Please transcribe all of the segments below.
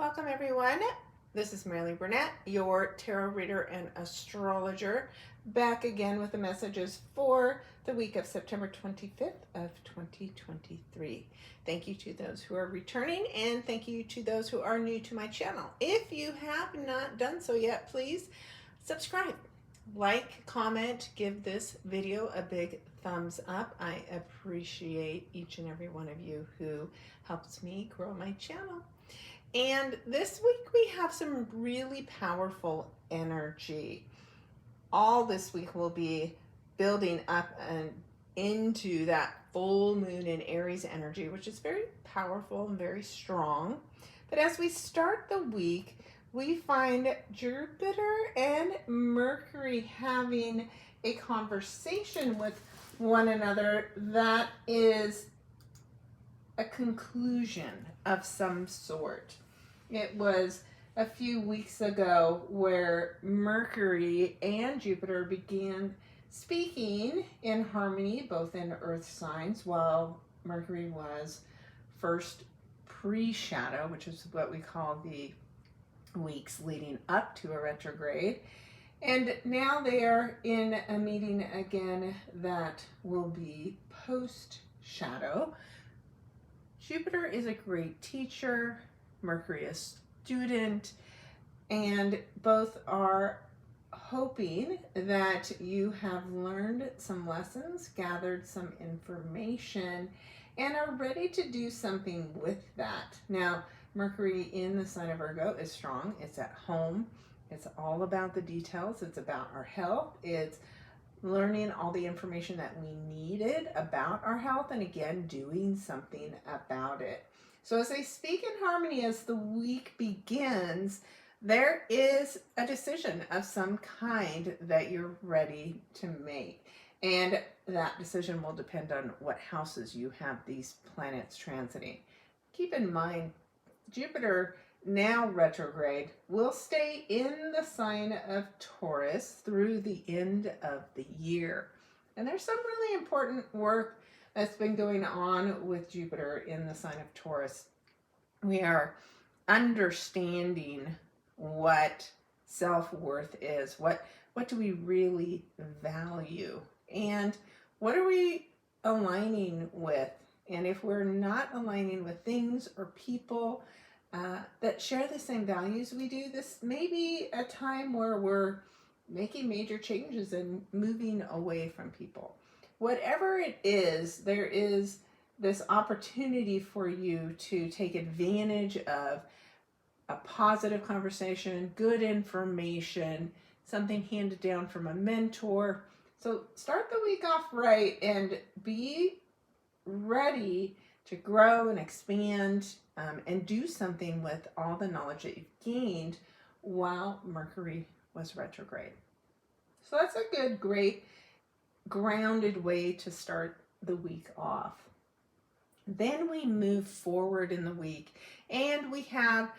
Welcome everyone. This is Marilee Burnett, your tarot reader and astrologer, back again with the messages for the week of September 25th of 2023. Thank you to those who are returning, and thank you to those who are new to my channel. If you have not done so yet, please subscribe, like, comment, give this video a big thumbs up. I appreciate each and every one of you who helps me grow my channel. And this week we have some really powerful energy. All this week will be building up and into that full moon in Aries energy, which is very powerful and very strong. But as we start the week, we find Jupiter and Mercury having a conversation with one another that is a conclusion of some sort. It was a few weeks ago where Mercury and Jupiter began speaking in harmony, both in earth signs, while Mercury was first pre-shadow, which is what we call the weeks leading up to a retrograde. And now they are in a meeting again that will be post-shadow. Jupiter is a great teacher, Mercury a student, and both are hoping that you have learned some lessons, gathered some information, and are ready to do something with that. Now, Mercury in the sign of Virgo is strong. It's at home. It's all about the details. It's about our health. It's learning all the information that we needed about our health, and again, doing something about it. So as they speak in harmony as the week begins, there is a decision of some kind that you're ready to make. And that decision will depend on what houses you have these planets transiting. Keep in mind, Jupiter, now retrograde, will stay in the sign of Taurus through the end of the year. And there's some really important work that's been going on with Jupiter in the sign of Taurus. We are understanding what self-worth is, what do we really value, and what are we aligning with. And if we're not aligning with things or people that share the same values we do, this may be a time where we're making major changes and moving away from people. Whatever it is, there is this opportunity for you to take advantage of a positive conversation, good information, something handed down from a mentor. So start the week off right and be ready to grow and expand and do something with all the knowledge that you've gained while Mercury was retrograde. So that's a good, great, grounded way to start the week off. Then we move forward in the week, and we have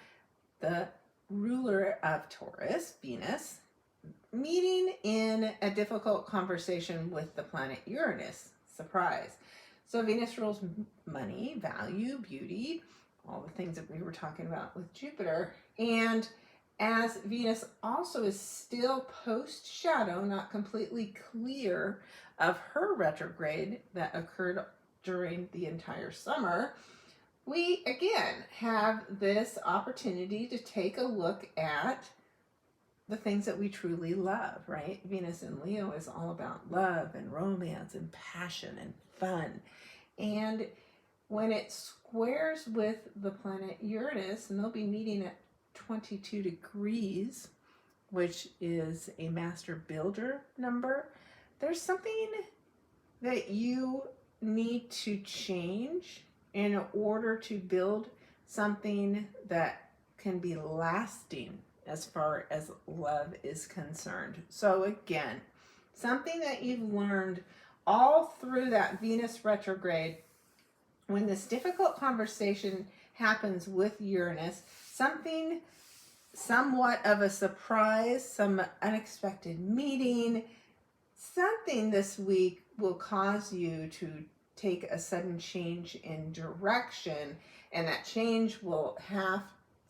the ruler of Taurus, Venus, meeting in a difficult conversation with the planet Uranus. Surprise. So Venus rules money, value, beauty, all the things that we were talking about with Jupiter. And as Venus also is still post-shadow, not completely clear of her retrograde that occurred during the entire summer, we again have this opportunity to take a look at the things that we truly love, right? Venus in Leo is all about love and romance and passion and fun. And when it squares with the planet Uranus, and they'll be meeting at 22 degrees, which is a master builder number, there's something that you need to change in order to build something that can be lasting as far as love is concerned. So again, something that you've learned all through that Venus retrograde, when this difficult conversation happens with Uranus, something somewhat of a surprise, some unexpected meeting, something this week will cause you to take a sudden change in direction, and that change will have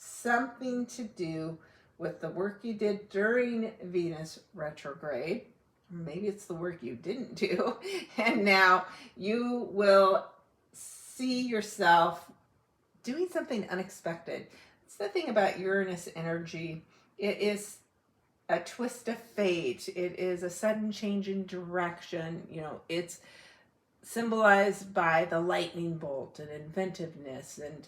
something to do with the work you did during Venus retrograde. Maybe it's the work you didn't do. And now you will see yourself doing something unexpected. It's the thing about Uranus energy. It is a twist of fate. It is a sudden change in direction. You know, it's symbolized by the lightning bolt and inventiveness and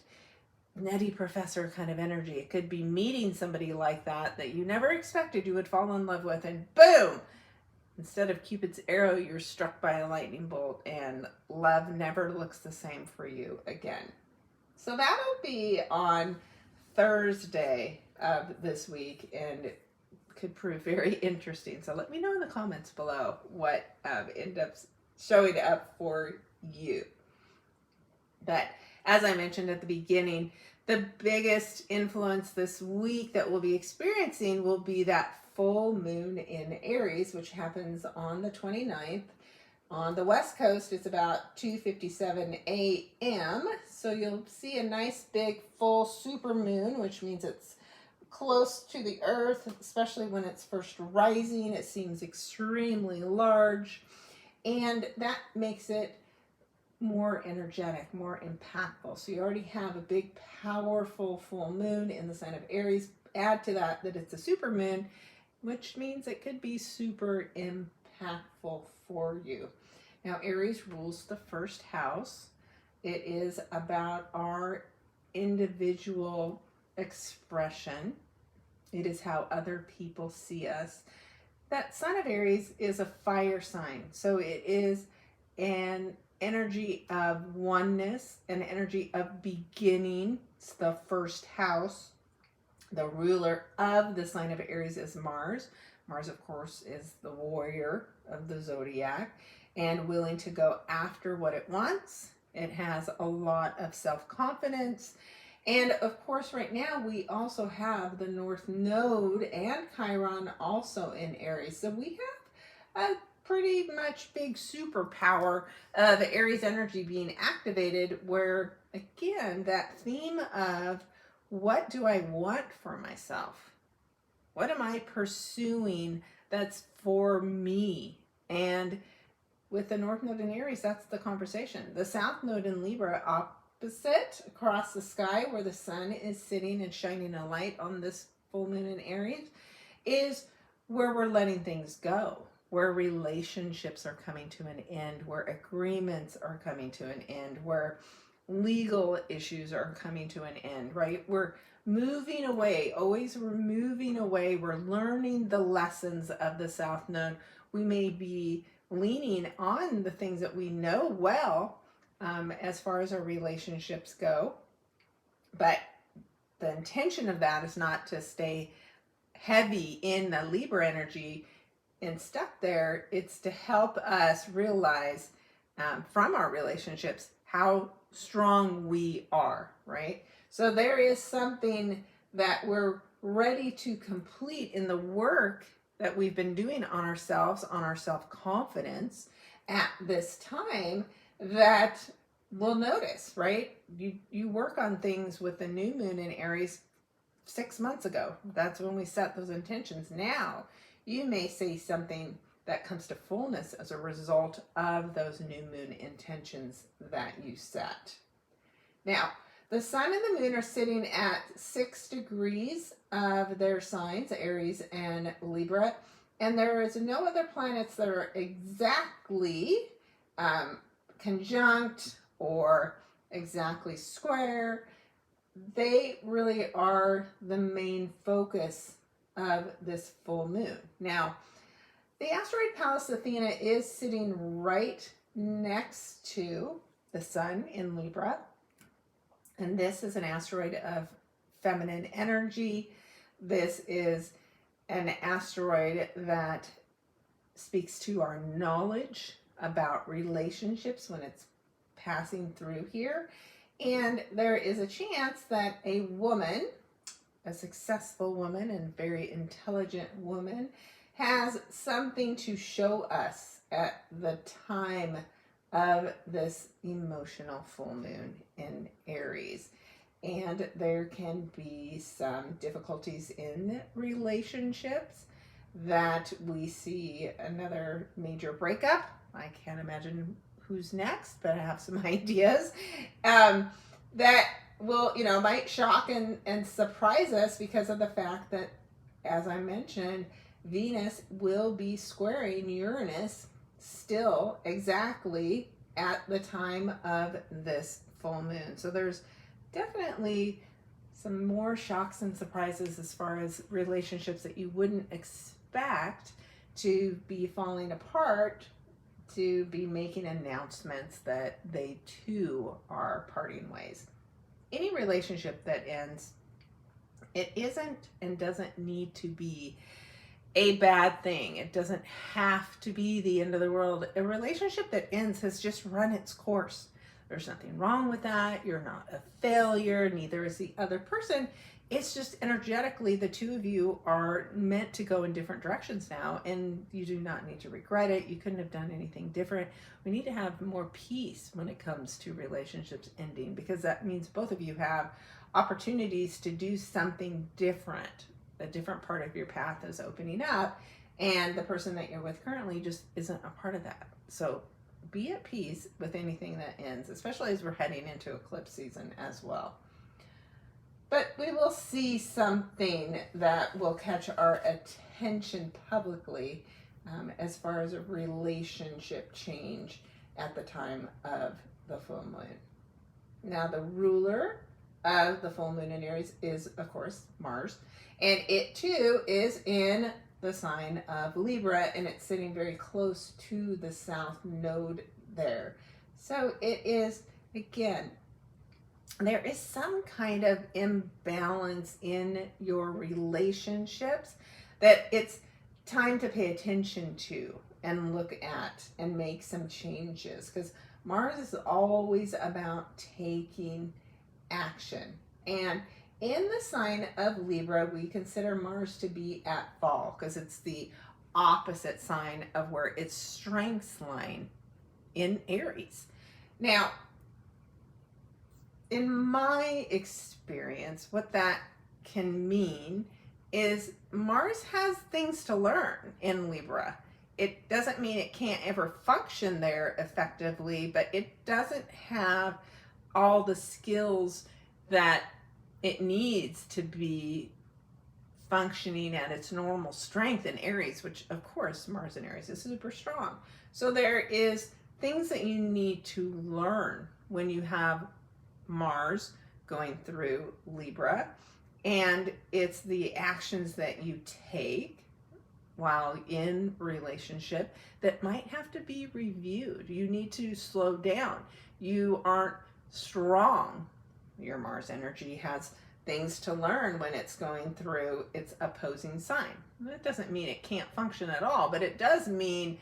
nutty professor kind of energy. It could be meeting somebody like that you never expected you would fall in love with, and boom! Instead of Cupid's arrow, you're struck by a lightning bolt, and love never looks the same for you again. So that'll be on Thursday of this week, and it could prove very interesting. So let me know in the comments below what ends up showing up for you. But as I mentioned at the beginning, the biggest influence this week that we'll be experiencing will be that full moon in Aries, which happens on the 29th. On the West Coast, it's about 2:57 a.m. So you'll see a nice big full super moon, which means it's close to the Earth, especially when it's first rising. It seems extremely large, and that makes it more energetic, more impactful. So you already have a big, powerful full moon in the sign of Aries. Add to that it's a super moon, which means it could be super impactful for you. Now, Aries rules the first house. It is about our individual expression. It is how other people see us. That sign of Aries is a fire sign. So it is an energy of oneness, an energy of beginning. It's the first house. The ruler of the sign of Aries is Mars. Mars, of course, is the warrior of the zodiac and willing to go after what it wants. It has a lot of self-confidence. And of course, right now, we also have the North Node and Chiron also in Aries. So we have a pretty much big superpower of Aries energy being activated, where, again, that theme of what do I want for myself? What am I pursuing that's for me? And with the North Node in Aries, that's the conversation. The South Node in Libra, opposite across the sky, where the sun is sitting and shining a light on this full moon in Aries, is where we're letting things go, where relationships are coming to an end, where agreements are coming to an end, where legal issues are coming to an end, right? We're moving away, always we're moving away. We're learning the lessons of the South Node. We may be leaning on the things that we know well as far as our relationships go, but the intention of that is not to stay heavy in the Libra energy and stuck there. It's to help us realize from our relationships how strong we are, right? So there is something that we're ready to complete in the work that we've been doing on ourselves, on our self-confidence at this time, that we'll notice, right? You work on things with the new moon in Aries 6 months ago. That's when we set those intentions. Now, you may say something that comes to fullness as a result of those new moon intentions that you set. Now, the sun and the moon are sitting at 6 degrees of their signs, Aries and Libra, and there is no other planets that are exactly conjunct or exactly square. They really are the main focus of this full moon. Now, the asteroid Pallas Athena is sitting right next to the sun in Libra. And this is an asteroid of feminine energy. This is an asteroid that speaks to our knowledge about relationships when it's passing through here. And there is a chance that a woman, a successful woman and very intelligent woman, has something to show us at the time of this emotional full moon in Aries. and there can be some difficulties in relationships that we see another major breakup. I can't imagine who's next, but I have some ideas that will, might shock and surprise us because of the fact that, as I mentioned, Venus will be squaring Uranus still exactly at the time of this full moon. So there's definitely some more shocks and surprises as far as relationships that you wouldn't expect to be falling apart, to be making announcements that they too are parting ways. Any relationship that ends, it isn't and doesn't need to be a bad thing. It doesn't have to be the end of the world. A relationship that ends has just run its course. There's nothing wrong with that. You're not a failure. Neither is the other person. It's just energetically the two of you are meant to go in different directions now, and you do not need to regret it. You couldn't have done anything different. We need to have more peace when it comes to relationships ending, because that means both of you have opportunities to do something different. A different part of your path is opening up, and the person that you're with currently just isn't a part of that. So be at peace with anything that ends, especially as we're heading into eclipse season as well. But we will see something that will catch our attention publicly as far as a relationship change at the time of the full moon. Now, the ruler of the full moon in Aries is, of course, Mars. And it too is in the sign of Libra, and it's sitting very close to the south node there. So it is, again, there is some kind of imbalance in your relationships that it's time to pay attention to and look at and make some changes, because Mars is always about taking action. And in the sign of Libra, we consider Mars to be at fall because it's the opposite sign of where its strengths line in Aries. Now, in my experience, what that can mean is Mars has things to learn in Libra. It doesn't mean it can't ever function there effectively, but it doesn't have all the skills that it needs to be functioning at its normal strength in Aries, which of course Mars in Aries is super strong. So there is things that you need to learn when you have Mars going through Libra, and it's the actions that you take while in relationship that might have to be reviewed. You need to slow down. You aren't strong. Your Mars energy has things to learn when it's going through its opposing sign. That doesn't mean it can't function at all, but it does mean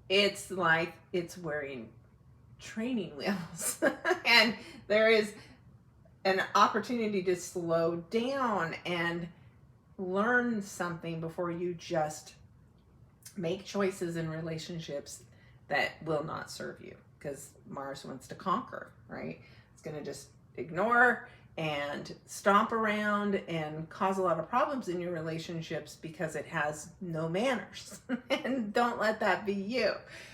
it's like it's wearing training wheels and there is an opportunity to slow down and learn something before you just make choices in relationships that will not serve you, because Mars wants to conquer, right? It's going to just ignore and stomp around and cause a lot of problems in your relationships because it has no manners. And don't let that be you.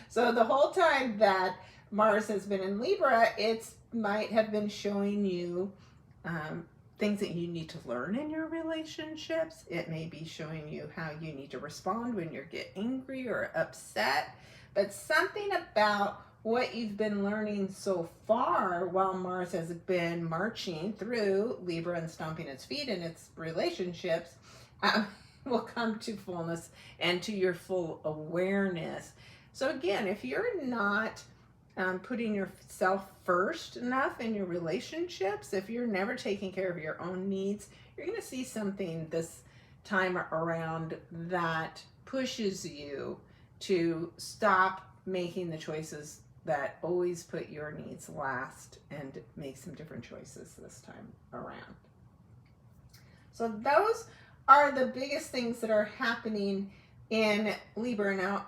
So the whole time that Mars has been in Libra, it might have been showing you things that you need to learn in your relationships. It may be showing you how you need to respond when you get angry or upset. But something about what you've been learning so far while Mars has been marching through Libra and stomping its feet in its relationships will come to fullness and to your full awareness. So again, if you're not putting yourself first enough in your relationships, if you're never taking care of your own needs, you're going to see something this time around that pushes you to stop making the choices that always put your needs last and make some different choices this time around. So those are the biggest things that are happening in Libra. Now,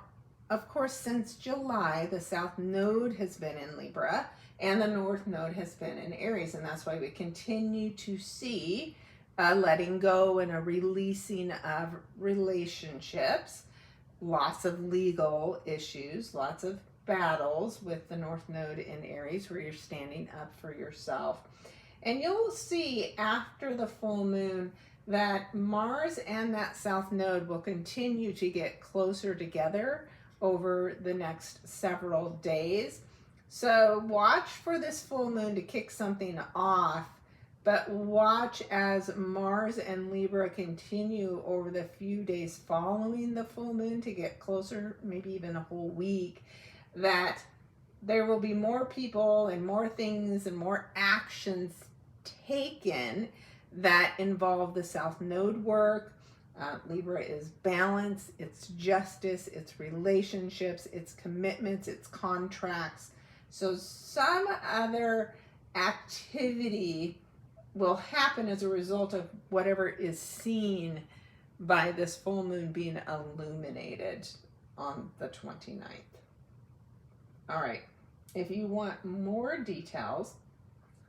of course, since July, the South Node has been in Libra, and the North Node has been in Aries, and that's why we continue to see a letting go and a releasing of relationships, lots of legal issues, lots of battles with the North Node in Aries where you're standing up for yourself. And you'll see after the full moon that Mars and that South Node will continue to get closer together over the next several days. So watch for this full moon to kick something off, but watch as Mars and Libra continue over the few days following the full moon to get closer, maybe even a whole week, that there will be more people and more things and more actions taken that involve the South Node work. Libra is balance, it's justice, it's relationships, it's commitments, it's contracts. So some other activity will happen as a result of whatever is seen by this full moon being illuminated on the 29th. All right, if you want more details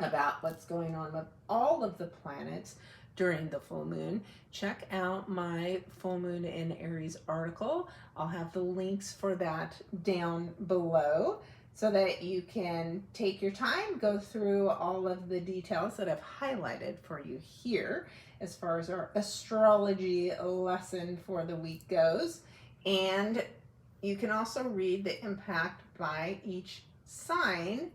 about what's going on with all of the planets during the full moon, check out my full moon in Aries article. I'll have the links for that down below so that you can take your time, go through all of the details that I've highlighted for you here as far as our astrology lesson for the week goes. And you can also read the impact by each sign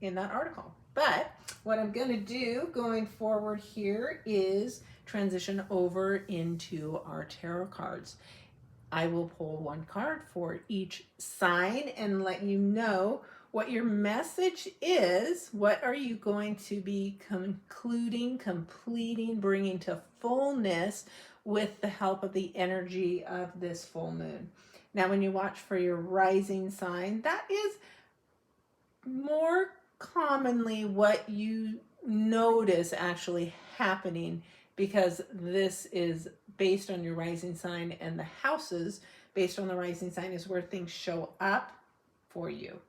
in that article. But what I'm going to do going forward here is transition over into our tarot cards. I will pull one card for each sign and let you know what your message is. What are you going to be concluding, completing, bringing to fullness with the help of the energy of this full moon? Now, when you watch for your rising sign, that is more commonly what you notice actually happening, because this is based on your rising sign, and the houses based on the rising sign is where things show up for you.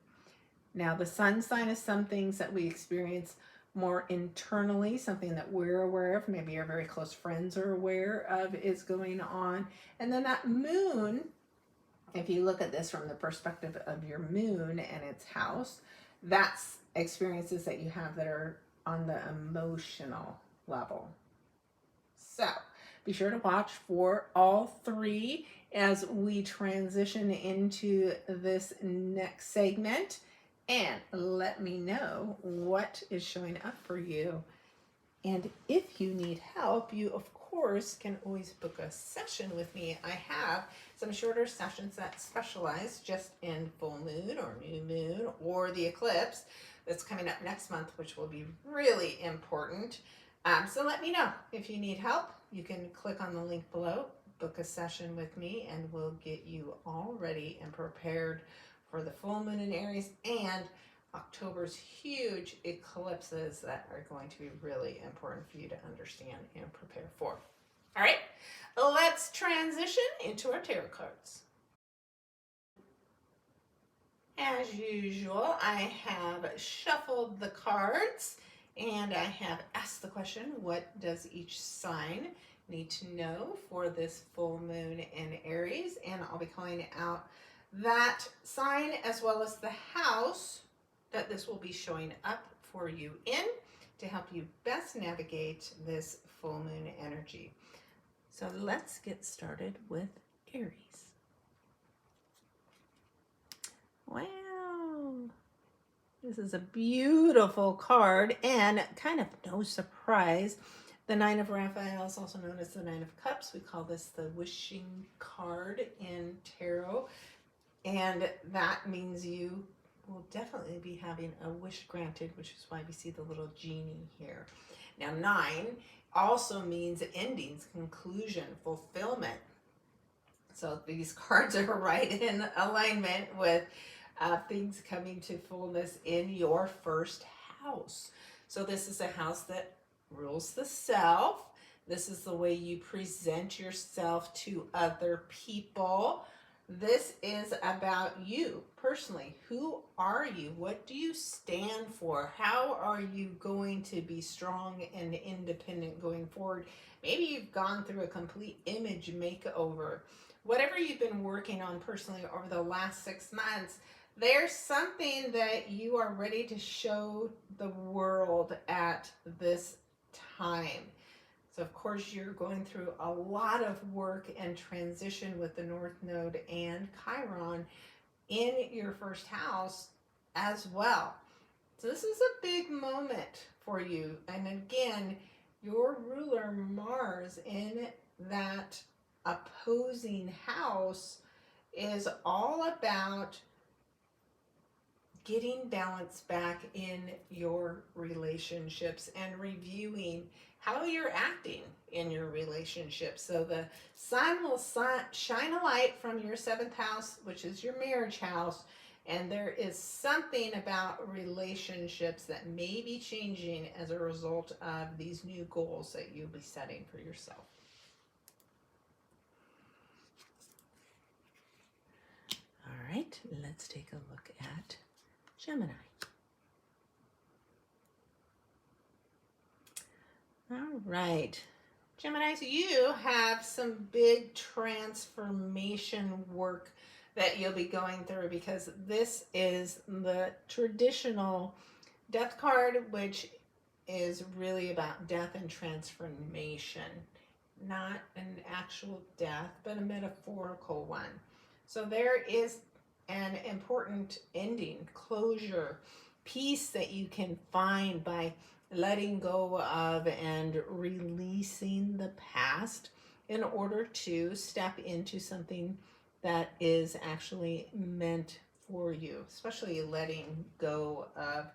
Now, the sun sign is some things that we experience more internally, something that we're aware of, maybe our very close friends are aware of is going on. And then that moon, if you look at this from the perspective of your moon and its house, that's experiences that you have that are on the emotional level. So be sure to watch for all three as we transition into this next segment, and let me know what is showing up for you. And if you need help, you of course can always book a session with me. I have some shorter sessions that specialize just in full moon or new moon or the eclipse that's coming up next month, which will be really important. So let me know if you need help. You can click on the link below, book a session with me, and we'll get you all ready and prepared for the full moon in Aries and October's huge eclipses that are going to be really important for you to understand and prepare for. All right, let's transition into our tarot cards. As usual, I have shuffled the cards and I have asked the question, what does each sign need to know for this full moon in Aries? And I'll be calling out that sign as well as the house that this will be showing up for you in to help you best navigate this full moon energy. So let's get started with Aries. Wow, this is a beautiful card, and kind of no surprise, the Nine of Raphael is also known as the Nine of Cups. We call this the wishing card in tarot, and that means you will definitely be having a wish granted, which is why we see the little genie here. Now, 9 also means endings, conclusion, fulfillment. So these cards are right in alignment with things coming to fullness in your first house. So this is a house that rules the self. This is the way you present yourself to other people. This is about you personally. Who are you? What do you stand for? How are you going to be strong and independent going forward? Maybe you've gone through a complete image makeover. Whatever you've been working on personally over the last 6 months, there's something that you are ready to show the world at this time. So of course you're going through a lot of work and transition with the North Node and Chiron in your first house as well. So this is a big moment for you. And again, your ruler Mars in that opposing house is all about getting balance back in your relationships and reviewing how you're acting in your relationship. So the sun will shine a light from your 7th house, which is your marriage house, and there is something about relationships that may be changing as a result of these new goals that you'll be setting for yourself. All right, let's take a look at Gemini. All right, Geminis, you have some big transformation work that you'll be going through, because this is the traditional death card, which is really about death and transformation. Not an actual death, but a metaphorical one. So there is an important ending, closure, peace that you can find by letting go of and releasing the past in order to step into something that is actually meant for you, especially letting go of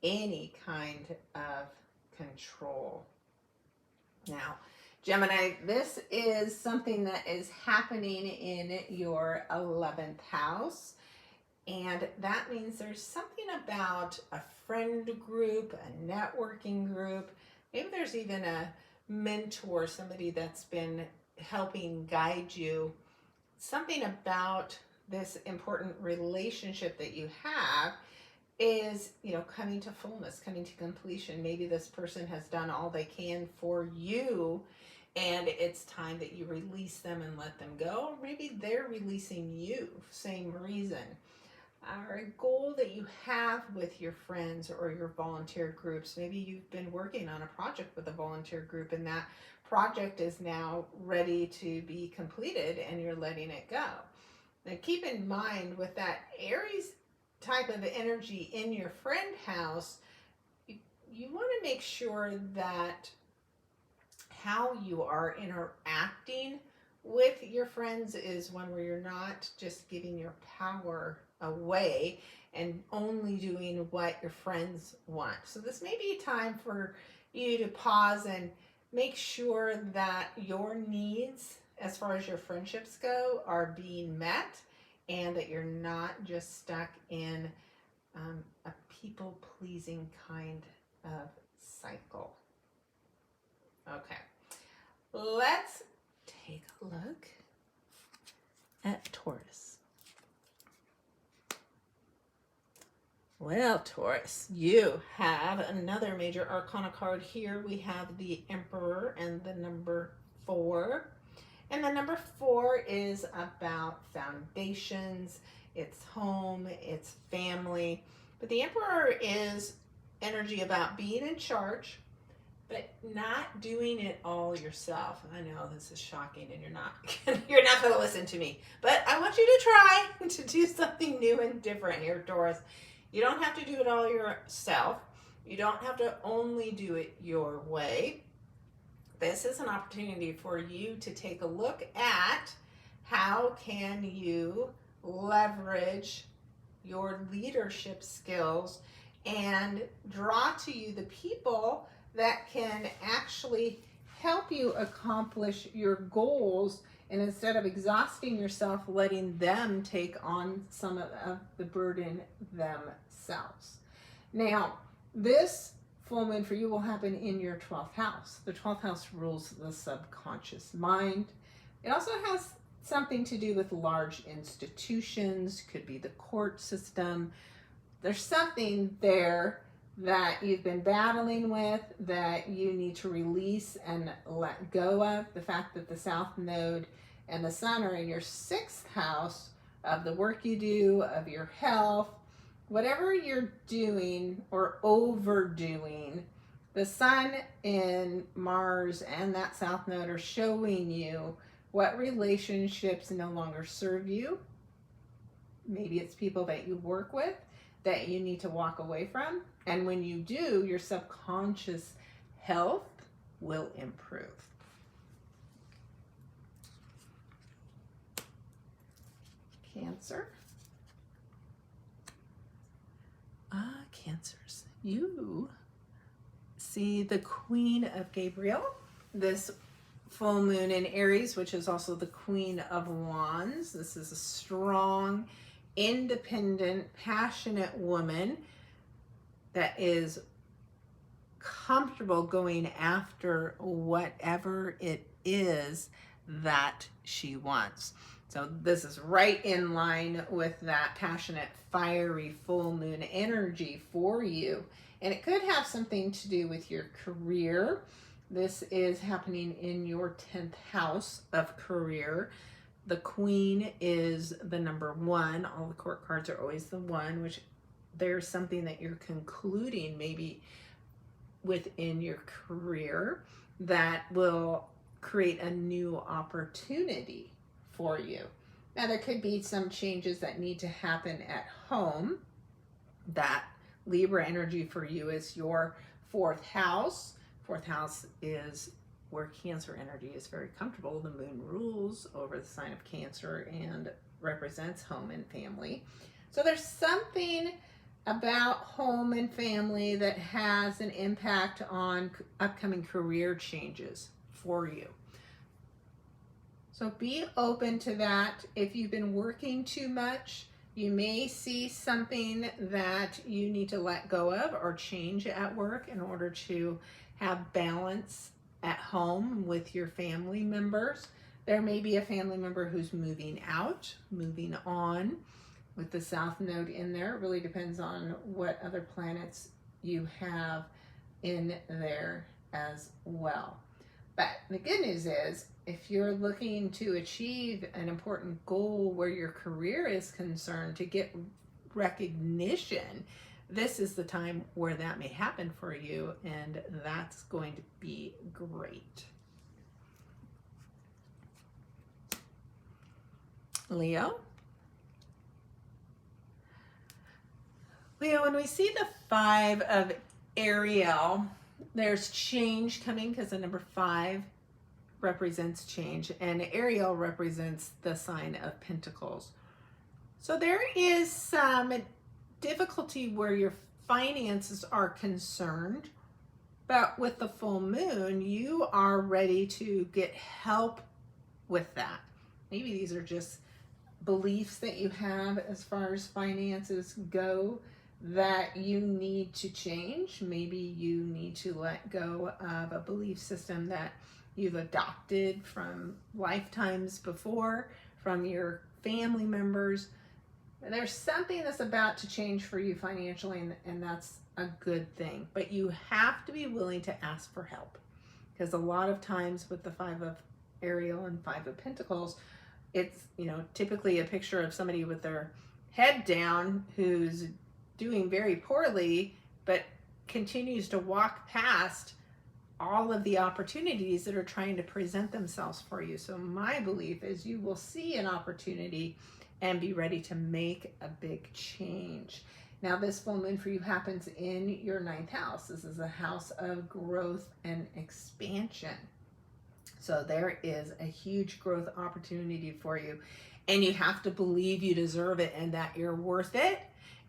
any kind of control. Now, Gemini, this is something that is happening in your 11th house. And that means there's something about a friend group, a networking group. Maybe there's even a mentor, somebody that's been helping guide you. Something about this important relationship that you have is, coming to fullness, coming to completion. Maybe this person has done all they can for you, and it's time that you release them and let them go. Maybe they're releasing you, same reason. Or a goal that you have with your friends or your volunteer groups. Maybe you've been working on a project with a volunteer group, and that project is now ready to be completed and you're letting it go. Now keep in mind, with that Aries type of energy in your friend house, you want to make sure that how you are interacting with your friends is one where you're not just giving your power away and only doing what your friends want. So this may be time for you to pause and make sure that your needs, as far as your friendships go, are being met, and that you're not just stuck in a people-pleasing kind of cycle. Okay, let's take a look at Taurus. Well, Taurus, you have another major arcana card here. We have the Emperor and the number 4. And the number 4 is about foundations, it's home, it's family. But the Emperor is energy about being in charge, but not doing it all yourself. I know this is shocking, and you're not going to listen to me, but I want you to try to do something new and different here, Taurus. You don't have to do it all yourself. You don't have to only do it your way. This is an opportunity for you to take a look at how can you leverage your leadership skills and draw to you the people that can actually help you accomplish your goals, and instead of exhausting yourself, letting them take on some of the burden themselves. Now, this full moon for you will happen in your 12th house. The 12th house rules the subconscious mind. It also has something to do with large institutions, could be the court system. There's something there that you've been battling with that you need to release and let go of. The fact that the South Node and the Sun are in your 6th house of the work you do, of your health, whatever you're doing or overdoing, the Sun and Mars and that South Node are showing you what relationships no longer serve you. Maybe it's people that you work with that you need to walk away from. And when you do, your subconscious health will improve. Cancer. Cancers. You see the Queen of Gabriel, this full moon in Aries, which is also the Queen of Wands. This is a strong, independent, passionate woman that is comfortable going after whatever it is that she wants. So this is right in line with that passionate, fiery, full moon energy for you. And it could have something to do with your career. This is happening in your 10th house of career. The Queen is the number 1. All the court cards are always the 1, which there's something that you're concluding maybe within your career that will create a new opportunity for you. Now, there could be some changes that need to happen at home. That Libra energy for you is your 4th house. 4th house is where Cancer energy is very comfortable. The moon rules over the sign of Cancer and represents home and family. So there's something about home and family that has an impact on upcoming career changes for you. So be open to that. If you've been working too much, you may see something that you need to let go of or change at work in order to have balance at home with your family members. There may be a family member who's moving out, moving on. With the South Node in there, it really depends on what other planets you have in there as well. But the good news is, if you're looking to achieve an important goal where your career is concerned, to get recognition, this is the time where that may happen for you, and that's going to be great. Leo, when we see the 5 of Ariel, there's change coming because the number 5 represents change, and Ariel represents the sign of Pentacles. So there is some difficulty where your finances are concerned, but with the full moon, you are ready to get help with that. Maybe these are just beliefs that you have as far as finances go that you need to change. Maybe you need to let go of a belief system that you've adopted from lifetimes before, from your family members. There's something that's about to change for you financially, and that's a good thing. But you have to be willing to ask for help, because a lot of times with the 5 of Ariel and 5 of Pentacles, it's, typically a picture of somebody with their head down who's doing very poorly, but continues to walk past all of the opportunities that are trying to present themselves for you. So my belief is you will see an opportunity and be ready to make a big change. Now, this full moon for you happens in your 9th house. This is a house of growth and expansion. So there is a huge growth opportunity for you, and you have to believe you deserve it and that you're worth it.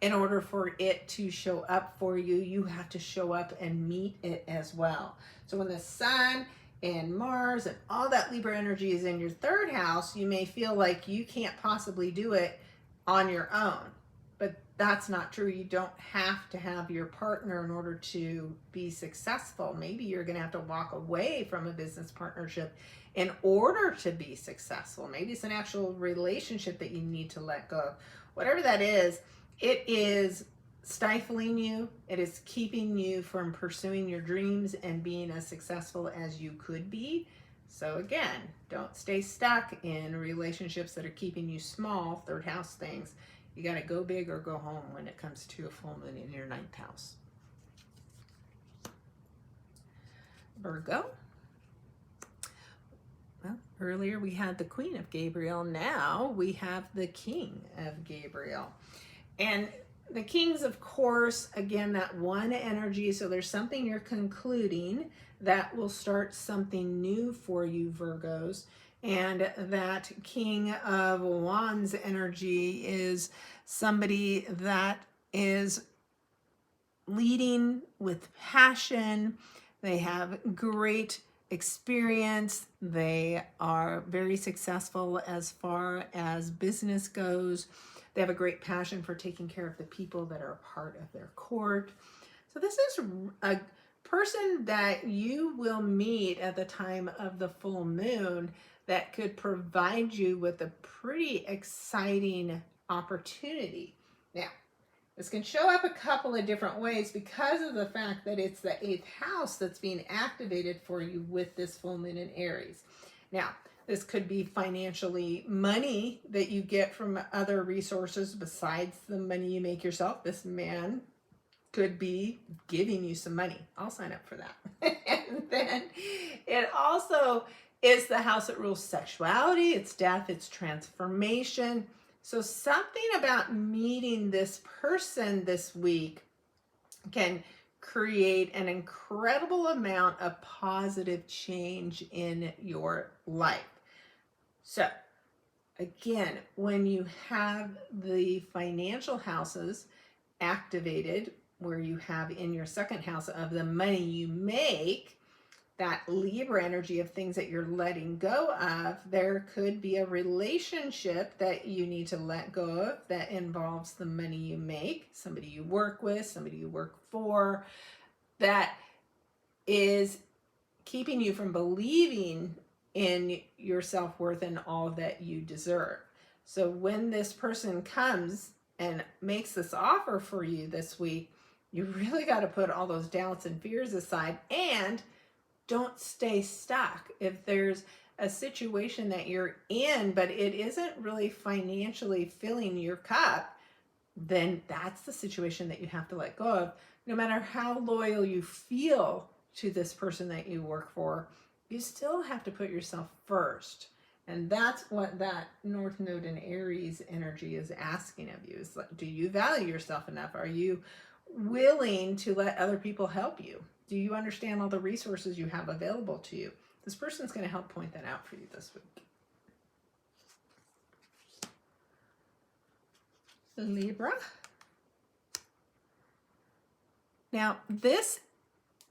In order for it to show up for you, you have to show up and meet it as well. So when the Sun and Mars and all that Libra energy is in your 3rd house, you may feel like you can't possibly do it on your own. But that's not true. You don't have to have your partner in order to be successful. Maybe you're going to have to walk away from a business partnership in order to be successful. Maybe it's an actual relationship that you need to let go of. Whatever that is, it is stifling you. It is keeping you from pursuing your dreams and being as successful as you could be. So again, don't stay stuck in relationships that are keeping you small, third house things. You got to go big or go home when it comes to a full moon in your 9th house. Virgo. Well, earlier we had the Queen of Gabriel. Now we have the King of Gabriel. And the Kings, of course, again, that one energy. So there's something you're concluding that will start something new for you, Virgos. And that King of Wands energy is somebody that is leading with passion. They have great experience. They are very successful as far as business goes. They have a great passion for taking care of the people that are a part of their court. So this is a person that you will meet at the time of the full moon that could provide you with a pretty exciting opportunity. Now, this can show up a couple of different ways because of the fact that it's the 8th house that's being activated for you with this full moon in Aries. Now, this could be financially money that you get from other resources besides the money you make yourself. This man could be giving you some money. I'll sign up for that. And then it also is the house that rules sexuality, it's death, it's transformation. So something about meeting this person this week can create an incredible amount of positive change in your life. So again, when you have the financial houses activated, where you have in your 2nd house of the money you make, that Libra energy of things that you're letting go of, there could be a relationship that you need to let go of that involves the money you make, somebody you work with, somebody you work for, that is keeping you from believing in your self-worth and all that you deserve. So when this person comes and makes this offer for you this week, you really got to put all those doubts and fears aside and don't stay stuck. If there's a situation that you're in, but it isn't really financially filling your cup, then that's the situation that you have to let go of. No matter how loyal you feel to this person that you work for, you still have to put yourself first. And that's what that North Node in Aries energy is asking of you. Is like, do you value yourself enough? Are you willing to let other people help you? Do you understand all the resources you have available to you? This person's going to help point that out for you this week. Libra. Now, this,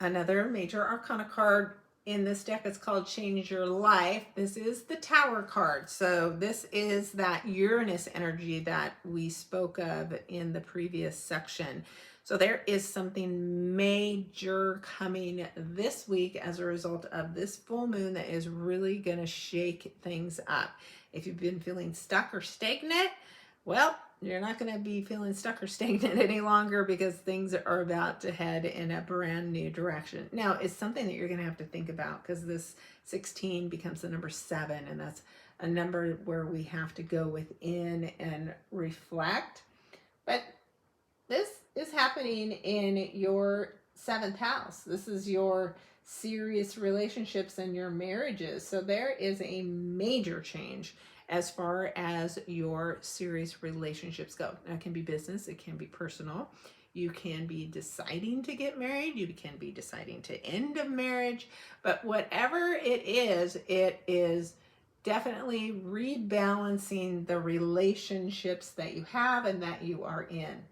another major arcana card in this deck, is called Change Your Life. This is the Tower card. So this is that Uranus energy that we spoke of in the previous section. So there is something major coming this week as a result of this full moon that is really going to shake things up. If you've been feeling stuck or stagnant, well, you're not going to be feeling stuck or stagnant any longer because things are about to head in a brand new direction. Now, it's something that you're going to have to think about because this 16 becomes the number 7, and that's a number where we have to go within and reflect. But this is happening in your 7th house. This is your serious relationships and your marriages. So there is a major change as far as your serious relationships go. Now, it can be business, it can be personal. You can be deciding to get married, you can be deciding to end a marriage, but whatever it is definitely rebalancing the relationships that you have and that you are in.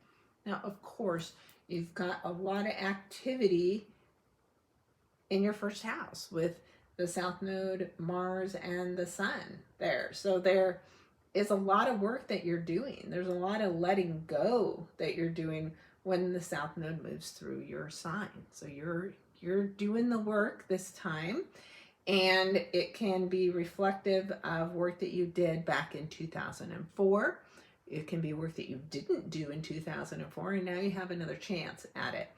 Now, of course, you've got a lot of activity in your 1st house with the South Node, Mars, and the Sun there. So there is a lot of work that you're doing. There's a lot of letting go that you're doing when the South Node moves through your sign. So you're doing the work this time, and it can be reflective of work that you did back in 2004. It can be work that you didn't do in 2004, and now you have another chance at it.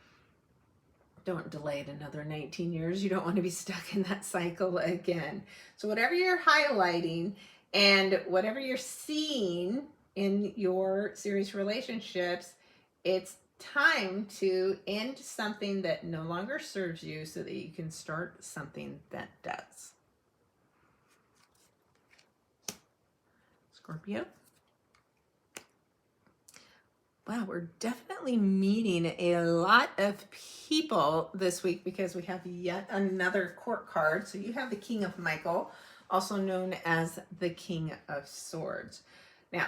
Don't delay it another 19 years. You don't want to be stuck in that cycle again. So whatever you're highlighting and whatever you're seeing in your serious relationships, it's time to end something that no longer serves you so that you can start something that does. Scorpio. Wow, we're definitely meeting a lot of people this week because we have yet another court card. So you have the King of Michael, also known as the King of Swords. Now,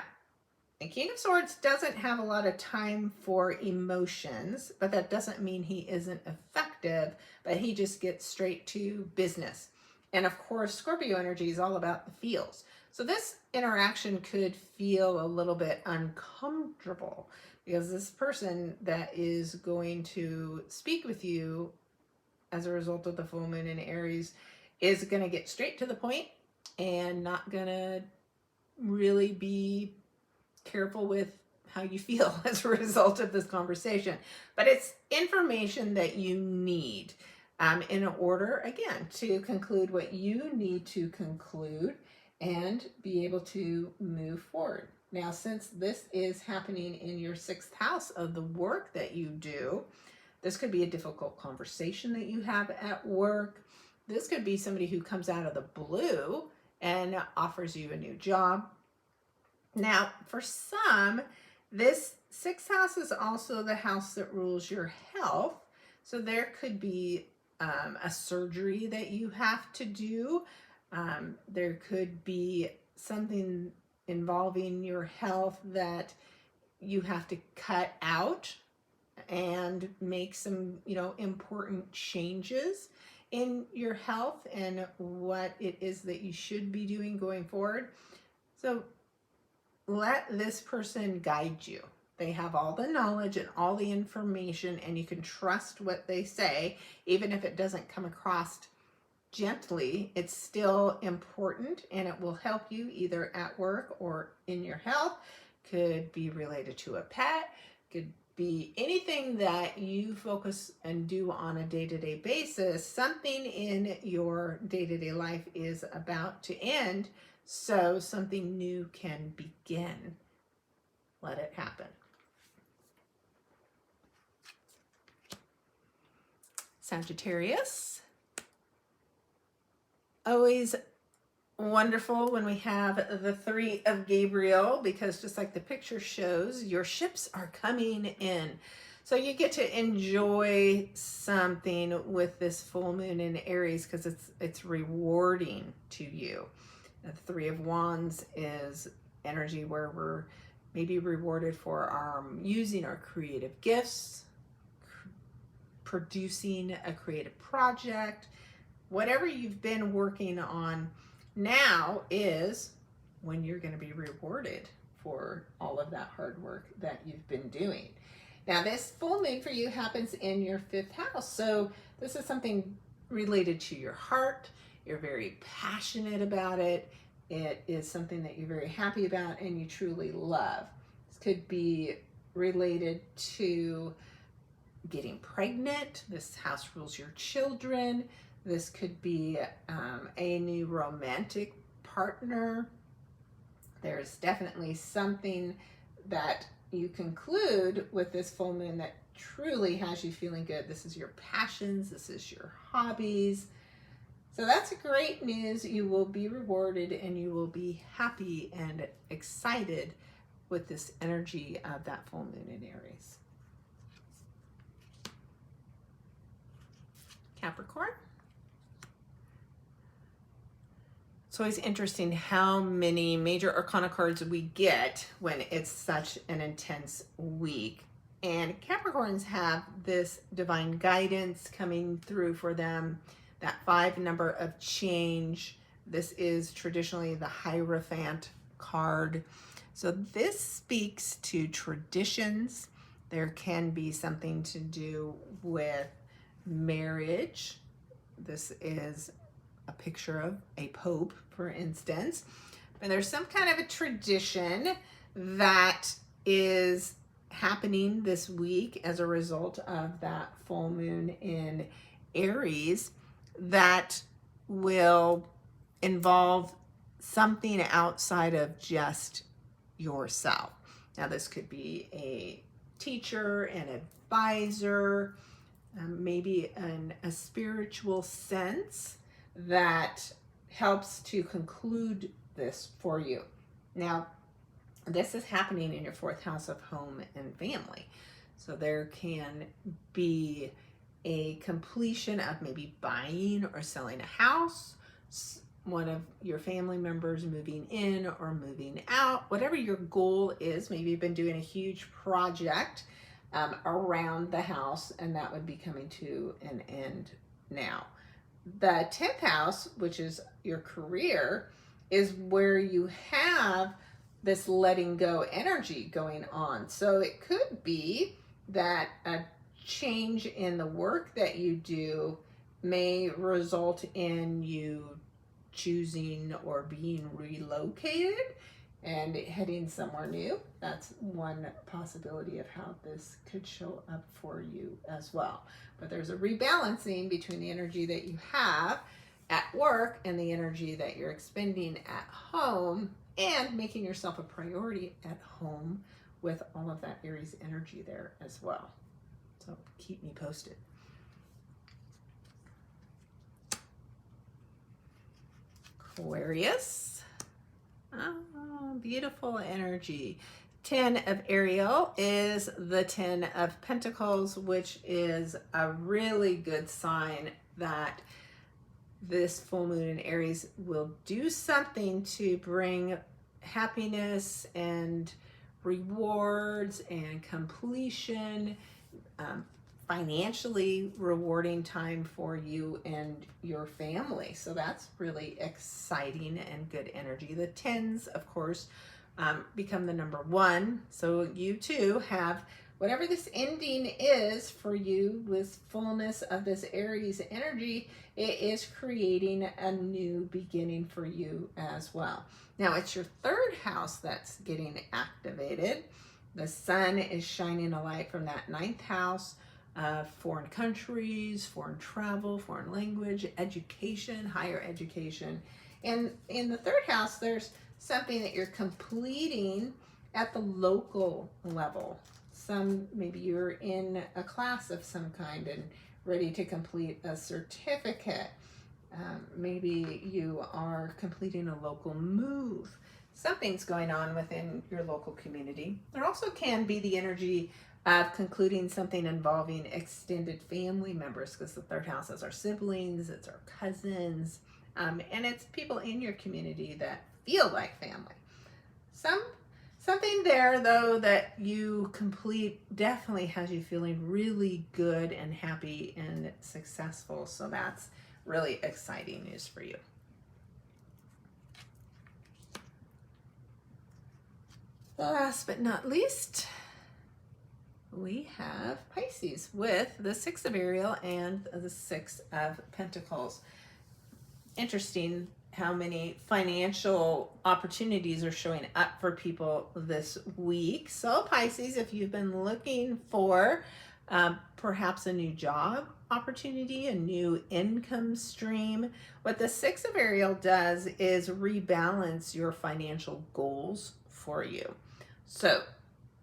the King of Swords doesn't have a lot of time for emotions, but that doesn't mean he isn't effective, but he just gets straight to business. And of course, Scorpio energy is all about the feels. So this interaction could feel a little bit uncomfortable because this person that is going to speak with you as a result of the full moon in Aries is going to get straight to the point and not going to really be careful with how you feel as a result of this conversation. But it's information that you need in order, again, to conclude what you need to conclude and be able to move forward. Now, since this is happening in your 6th house of the work that you do, this could be a difficult conversation that you have at work. This could be somebody who comes out of the blue and offers you a new job. Now, for some, this 6th house is also the house that rules your health. So there could be a surgery that you have to do. There could be something involving your health that you have to cut out and make some, important changes in your health and what it is that you should be doing going forward. So let this person guide you. They have all the knowledge and all the information, and you can trust what they say, even if it doesn't come across gently. It's still important, and it will help you either at work or in your health. Could be related to a pet, could be anything that you focus and do on a day-to-day basis. Something in your day-to-day life is about to end, so something new can begin. Let it happen. Sagittarius. Always wonderful when we have the 3 of Gabriel, because just like the picture shows, your ships are coming in. So you get to enjoy something with this full moon in Aries because it's rewarding to you. The 3 of Wands is energy where we're maybe rewarded for our using our creative gifts, producing a creative project. Whatever you've been working on now is when you're going to be rewarded for all of that hard work that you've been doing. Now, this full moon for you happens in your 5th house. So this is something related to your heart. You're very passionate about it. It is something that you're very happy about and you truly love. This could be related to getting pregnant. This house rules your children. This could be a new romantic partner. There's definitely something that you conclude with this full moon that truly has you feeling good. This is your passions. This is your hobbies. So that's great news. You will be rewarded and you will be happy and excited with this energy of that full moon in Aries. Capricorn. It's always interesting how many major arcana cards we get when it's such an intense week. And Capricorns have this divine guidance coming through for them, that 5 number of change. This is traditionally the Hierophant card. So this speaks to traditions. There can be something to do with marriage. This is a picture of a pope, for instance. And there's some kind of a tradition that is happening this week as a result of that full moon in Aries that will involve something outside of just yourself. Now, this could be a teacher, an advisor, maybe a spiritual sense that helps to conclude this for you. Now, this is happening in your fourth house of home and family. So there can be a completion of maybe buying or selling a house, one of your family members moving in or moving out, whatever your goal is. Maybe you've been doing a huge project around the house, and that would be coming to an end now. The 10th house, which is your career, is where you have this letting go energy going on. So it could be that a change in the work that you do may result in you choosing or being relocated and heading somewhere new. That's one possibility of how this could show up for you as well. But there's a rebalancing between the energy that you have at work and the energy that you're expending at home, and making yourself a priority at home with all of that Aries energy there as well. So keep me posted. Aquarius. Oh, beautiful energy. 10 of Ariel is the 10 of Pentacles, which is a really good sign that this full moon in Aries will do something to bring happiness and rewards and completion, financially rewarding time for you and your family. So that's really exciting and good energy. The 10s, of course, become the number 1. So you too have whatever this ending is for you with fullness of this Aries energy. It is creating a new beginning for you as well. Now it's your 3rd house that's getting activated. The sun is shining a light from that 9th house. Foreign countries, foreign travel, foreign language, education, higher education. And in the 3rd house, there's something that you're completing at the local level. Maybe you're in a class of some kind and ready to complete a certificate. Maybe you are completing a local move. Something's going on within your local community. There also can be the energy of concluding something involving extended family members, because the 3rd house is our siblings, it's our cousins, and it's people in your community that feel like family. Something there, though, that you complete definitely has you feeling really good and happy and successful. So that's really exciting news for you. Last but not least, we have Pisces with the 6 of Ariel and the 6 of Pentacles. Interesting how many financial opportunities are showing up for people this week. So Pisces, if you've been looking for perhaps a new job opportunity, a new income stream, what the 6 of Ariel does is rebalance your financial goals for you. So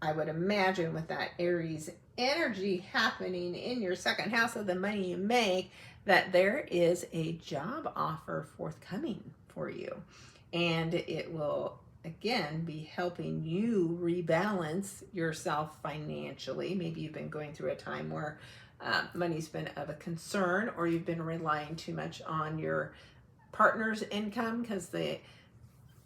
I would imagine with that Aries energy happening in your 2nd house of the money you make, that there is a job offer forthcoming for you. And it will, again, be helping you rebalance yourself financially. Maybe you've been going through a time where money's been of a concern, or you've been relying too much on your partner's income, because the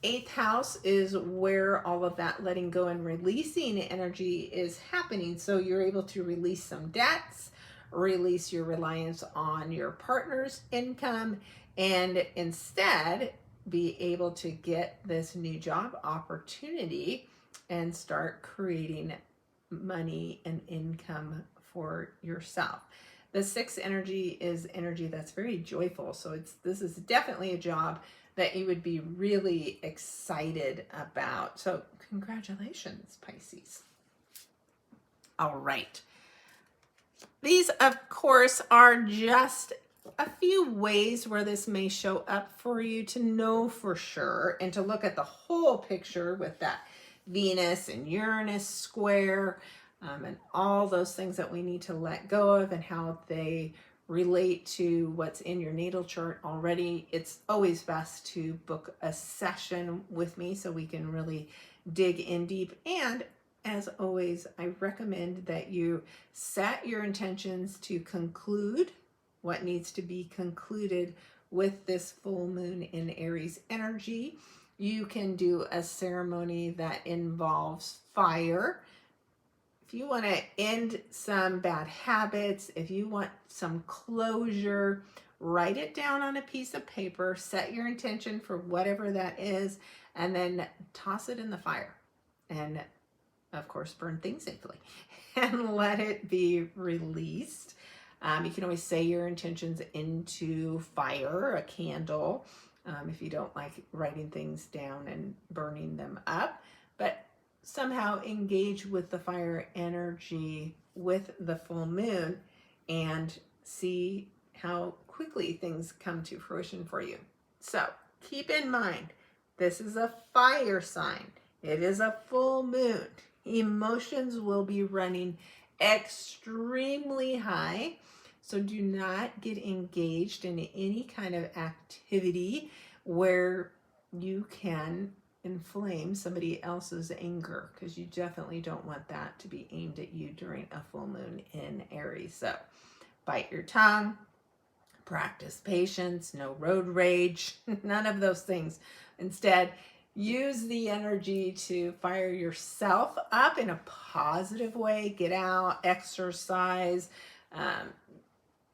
8th house is where all of that letting go and releasing energy is happening. So you're able to release some debts, release your reliance on your partner's income, and instead be able to get this new job opportunity and start creating money and income for yourself. The sixth energy is energy that's very joyful. So this is definitely a job that you would be really excited about. So congratulations, Pisces. All right. These, of course, are just a few ways where this may show up for you to know for sure and to look at the whole picture with that Venus and Uranus square and all those things that we need to let go of and how they relate to what's in your natal chart already. It's always best to book a session with me so we can really dig in deep. And as always, I recommend that you set your intentions to conclude what needs to be concluded with this full moon in Aries energy. You can do a ceremony that involves fire. If you want to end some bad habits, if you want some closure, write it down on a piece of paper, set your intention for whatever that is, and then toss it in the fire. And of course, burn things safely and let it be released. You can always say your intentions into fire, a candle, if you don't like writing things down and burning them up. But somehow engage with the fire energy with the full moon and see how quickly things come to fruition for you. So keep in mind, this is a fire sign. It is a full moon. Emotions will be running extremely high. So do not get engaged in any kind of activity where you can inflame somebody else's anger, because you definitely don't want that to be aimed at you during a full moon in Aries. So bite your tongue, practice patience, no road rage, none of those things. Instead, use the energy to fire yourself up in a positive way. Get out, exercise,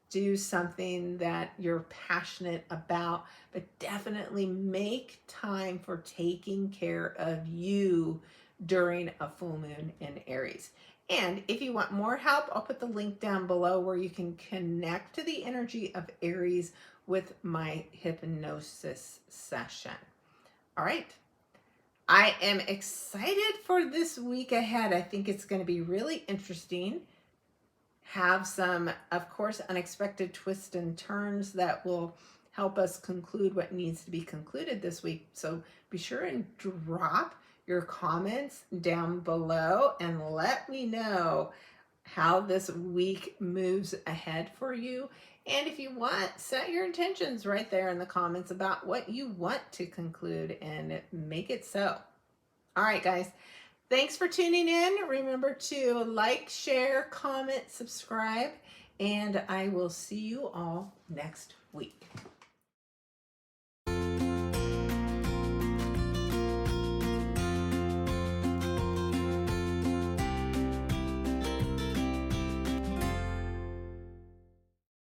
do something that you're passionate about, but definitely make time for taking care of you during a full moon in Aries. And if you want more help, I'll put the link down below where you can connect to the energy of Aries with my hypnosis session. All right. I am excited for this week ahead. I think it's going to be really interesting. Have some, of course, unexpected twists and turns that will help us conclude what needs to be concluded this week. So be sure and drop your comments down below and let me know how this week moves ahead for you. And if you want, set your intentions right there in the comments about what you want to conclude and make it so. All right, guys. Thanks for tuning in. Remember to like, share, comment, subscribe, and I will see you all next week.